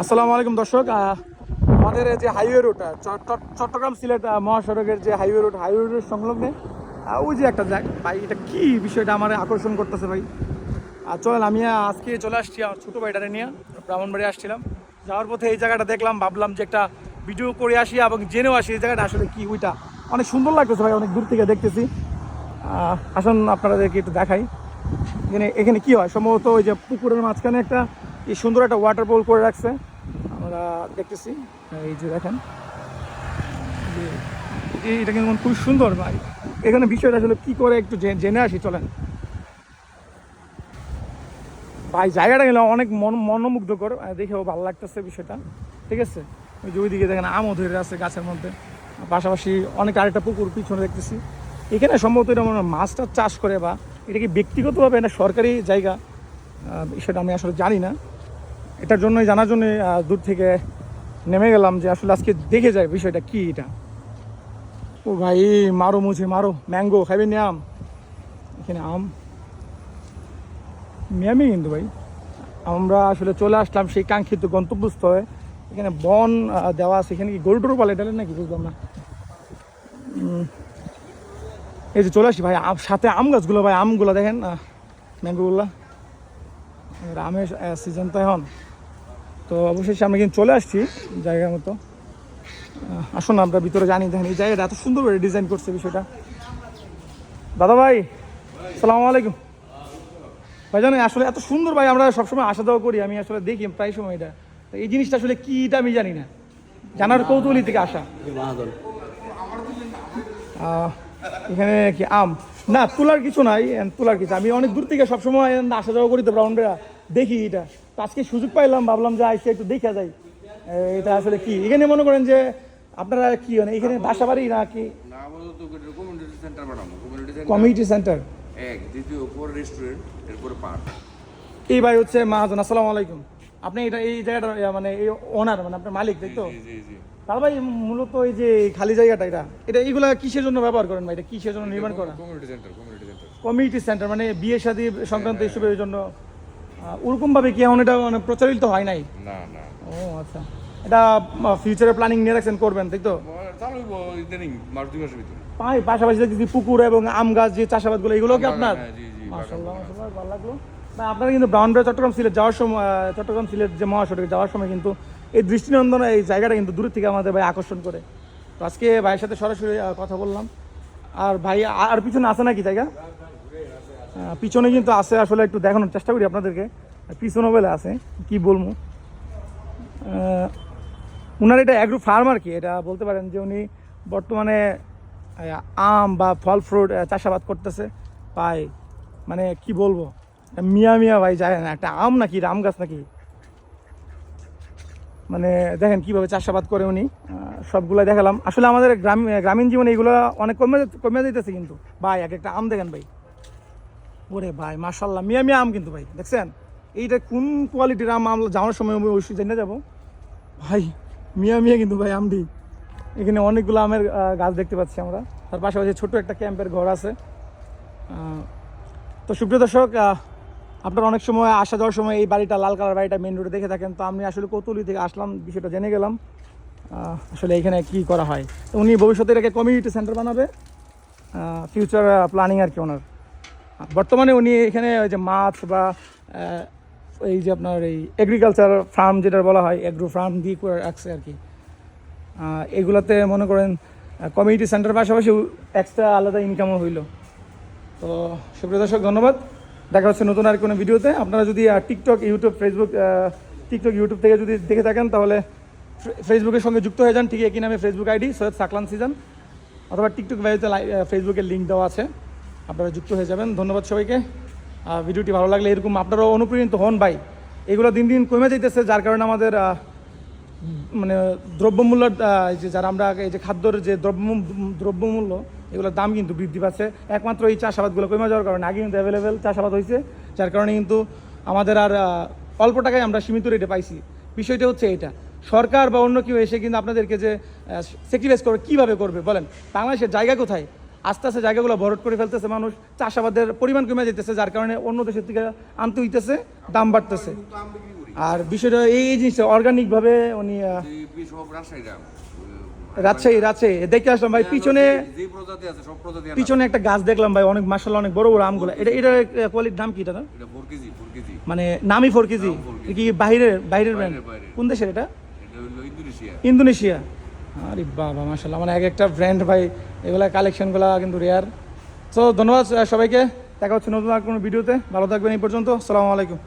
আসসালামু আলাইকুম দর্শক। আমাদের যে হাইওয়ে রোড চট্টগ্রাম সিলেট মহাসড়কের যে হাইওয়ে রোডের সংলগ্নে ওই যে একটা ভাই, এটা কি বিষয়টা আমার আকর্ষণ করতেছে ভাই। চলেন, আমি আজকে চলে আসছি আমার ছোটো ভাইটারে নিয়ে ব্রাহ্মণবাড়ি আসছিলাম। যাওয়ার পথে এই জায়গাটা দেখলাম, ভাবলাম যে একটা ভিডিও করে আসি এবং জেনেও আসি এই জায়গাটা আসলে কি। ওইটা অনেক সুন্দর লাগতেছে ভাই, অনেক দূর থেকে দেখতেছি। আসুন আপনাদেরকে একটু দেখাই এখানে কি হয়। সম্ভবত ওই যে পুকুরের মাঝখানে একটা এই সুন্দর একটা ওয়াটার পুল করে রাখছে, আমরা দেখতেছি। এই যে দেখেন, এটা কিন্তু খুব সুন্দর ভাই। এখানে বিষয়টা আসলে কি করে একটু জেনে আসি চলেন ভাই। জায়গাটা গেলে অনেক মনোমুগ্ধকর, দেখেও ভালো লাগতেছে বিষয়টা। ঠিক আছে, ওই যে ওইদিকে দেখেন আমও ধরে আছে গাছের মধ্যে, পাশাপাশি অনেক আরেকটা পুকুর পিছনে দেখতেছি। এখানে সম্ভবত এটা মনে হয় মাছটা চাষ করে, বা এটা কি ব্যক্তিগতভাবে না সরকারি জায়গা, সেটা আমি আসলে জানি না। এটার জন্যই জানার জন্য দূর থেকে নেমে গেলাম যে আসলে আজকে দেখে যায় বিষয়টা কি এটা। ও ভাই, মারো মুঝে মারো, ম্যাঙ্গো খাইবেন আম। এখানে আম ম্যামি কিন্তু ভাই, আমরা আসলে চলে আসলাম সেই কাঙ্ক্ষিত গন্তব্যস্থলে। এখানে বন দেওয়া আছে, এখানে কি গরু টরু পালে এটা নাকি বুঝলাম না। এই যে চলে আসি ভাই, সাথে আম গাছগুলো ভাই, আমগুলো দেখেন, ম্যাঙ্গোগুলো, আমের সিজন তো এখন। তো অবশেষে আমরা কিন্তু চলে আসছি জায়গার মতো। আসুন আমরা ভিতরে জানি, দেখেন এই জায়গাটা এত সুন্দর করে ডিজাইন করছে বিষয়টা। দাদা ভাই, সালাম আলাইকুম ভাই। জানেন আসলে এত সুন্দর ভাই, আমরা সবসময় আসা যাওয়া করি, আমি আসলে দেখি প্রায় সময় এটা। এই জিনিসটা আসলে কি এটা আমি জানি না, জানার কৌতূহলী থেকে আসা। এখানে কি আম না, তুলার কিছু নাই, তুলার কিছু আমি অনেক দূর থেকে সবসময় আসা যাওয়া করি তো ব্রাউন্ডেরা, দেখি এটা। তো আজকে সুযোগ পাইলাম, ভাবলাম যে আইসে একটু দেখা যাই এটা আসলে কি। এখানে মনে করেন যে আপনারা কি মানে এখানে বাসা বাড়ি না কি? কমিউনিটি সেন্টার, এই ভাই হচ্ছে মাহাজন। আসসালামু আলাইকুম। আপনি এটা এই জায়গাটা মানে এই ওনার মানে আপনার মালিক, তাই তো? তাহলে ভাই মূলত এই যে খালি জায়গাটা এটা এইগুলা কিসের জন্য ব্যবহার করেন ভাই? এটা কিসের জন্য নির্মাণ করা? কমিউনিটি সেন্টার মানে বিয়ে শাদী সংক্রান্ত ইস্যুর জন্য। ওরকম ভাবে কি এখন এটা মানে প্রচারিত হয় নাই? না না। ও আচ্ছা, এটা ফিউচারে প্ল্যানিং নিয়ে রাখছেন, করবেন তাই তো? পাশাপাশি দেখছি পুকুর এবং আম গাছ যে চাষাবাদগুলো, এগুলো কি আপনার? মাশাআল্লাহ মাশাআল্লাহ, ভালো লাগলো ভাই। আপনারা কিন্তু ব্রাউনবাড়ি চট্টগ্রাম সিলেট যাওয়ার সময়, চট্টগ্রাম সিলেট যে মহাসড়কে যাওয়ার সময় কিন্তু এই দৃষ্টিনন্দন এই জায়গাটা কিন্তু দূর থেকে আমাদের ভাই আকর্ষণ করে। তো আজকে ভাইয়ের সাথে সরাসরি কথা বললাম। আর ভাই আর পিছনে আছে নাকি জায়গা? পিছনে কিন্তু আছে, আসলে একটু দেখানোর চেষ্টা করি আপনাদেরকে। পিছনে বেলা আছে, কি বলবো। ওনার এটা অ্যাগ্রো ফার্ম আর কি, এটা বলতে পারেন যে উনি বর্তমানে আম বা ফল ফ্রুট চাষাবাদ করতেছে। ভাই মানে কি বলবো, মিয়া মিয়া ভাই যায় না, একটা আম নাকি আম গাছ নাকি, মানে দেখেন কিভাবে চাষাবাদ করে উনি। সবগুলাই দেখালাম। আসলে আমাদের গ্রামীণ জীবনে এইগুলো অনেক কমে যেতেছে কিন্তু ভাই। এক একটা আম দেখেন ভাই, ওরে ভাই মাশাল্লাহ, মিয়া মিয়া আম কিন্তু ভাই, দেখছেন এইটা কোন কোয়ালিটির আম? আমরা যাওয়ার সময় আমি অবশ্যই জেনে যাবো ভাই। মিয়া মিয়া কিন্তু ভাই আমটি। এখানে অনেকগুলো আমের গাছ দেখতে পাচ্ছি আমরা, তার পাশাপাশি ছোট্ট একটা ক্যাম্পের ঘর আছে। তো সুপ্রিয় দর্শক, আপনারা অনেক সময় আসা যাওয়ার সময় এই বাড়িটা, লাল কালার বাড়িটা মেন রোডে দেখে থাকেন। তো আমি আসলে কৌতূহলী থেকে আসলাম, বিষয়টা জেনে গেলাম আসলে এখানে কি করা হয়। তো উনি ভবিষ্যতে এটাকে কমিউনিটি সেন্টার বানাবে, ফিউচার প্ল্যানিং আর কি ওনার। বর্তমানে উনি এখানে ওই যে মাছ বা এই যে আপনার এই এগ্রিকালচার ফার্ম যেটা বলা হয়, এগ্রো ফার্ম দিয়ে করে রাখছে আর কি। এগুলাতে মনে করেন কমিউনিটি সেন্টার পাশাপাশি এক্সট্রা আলাদা ইনকামও হইল। তো সুপ্রিয় দর্শক, ধন্যবাদ। দেখা হচ্ছে নতুন আর কোনো ভিডিওতে। আপনারা যদি টিকটক ইউটিউব থেকে যদি দেখে থাকেন, তাহলে ফেসবুকের সঙ্গে যুক্ত হয়ে যান। ঠিক একই নামে ফেসবুক আইডি সৈয়দ সাকলান সিজান, অথবা টিকটক ভাইতে ফেসবুকের লিঙ্ক দেওয়া আছে, আপনারা যুক্ত হয়ে যাবেন। ধন্যবাদ সবাইকে। ভিডিওটি ভালো লাগলে এরকম আপনারাও অনুপ্রাণিত হন ভাই। এগুলো দিন দিন কমে যাইতেছে, যার কারণে আমাদের মানে দ্রব্যমূল্য, যে যারা আমরা এই যে খাদ্যর যে দ্রব্যমূল্য, এগুলোর দাম কিন্তু বৃদ্ধি পাচ্ছে একমাত্র এই চাষাবাদগুলো কমে যাওয়ার কারণে। আগে কিন্তু অ্যাভেলেবেল চাষাবাদ হয়েছে, যার কারণে কিন্তু আমাদের আর অল্প টাকায় আমরা সীমিত রেটে পাইছি। বিষয়টা হচ্ছে এটা, সরকার বা অন্য কেউ এসে কিন্তু আপনাদেরকে যে স্যাক্রিফাইস করবে, কীভাবে করবে বলেন? বাংলাদেশের জায়গা কোথায়? আস্তে আস্তে জায়গাগুলো ভরট করে ফেলতেছে মানুষ, চাষাবাদের পরিমাণ কমে যেতেছে, যার কারণে অন্য দেশের থেকে আনতে হইতেছে, দাম বাড়তেছে। আর বিষয়টা এই জিনিসটা অর্গানিকভাবে উনি সব রাজশাহীরা রাজশাহী দেখে আসলাম ভাই পিছনে যে প্রজাতি আছে সব প্রজাতি আনা। পিছনে একটা গাছ দেখলাম ভাই অনেক মাশাআল্লাহ অনেক বড় বড় আমগুলো এটা কোয়ালিটির নাম কি এটা না? এটা 4 কেজি মানে নামই 4 কেজি কি বাইরের ব্র্যান্ড বাইরের। কোন দেশের এটা? এটা হলো ইন্দোনেশিয়া। ইন্দোনেশিয়া। আরে বাবা মাশাআল্লাহ মানে এক একটা ব্র্যান্ড ভাই এগুলা কালেকশনগুলো কিন্তু রেয়ার। সো ধন্যবাদ সবাইকে, দেখা হচ্ছে নতুন আর কোনো ভিডিওতে। ভালো থাকবেন এই পর্যন্ত। আসসালামু আলাইকুম।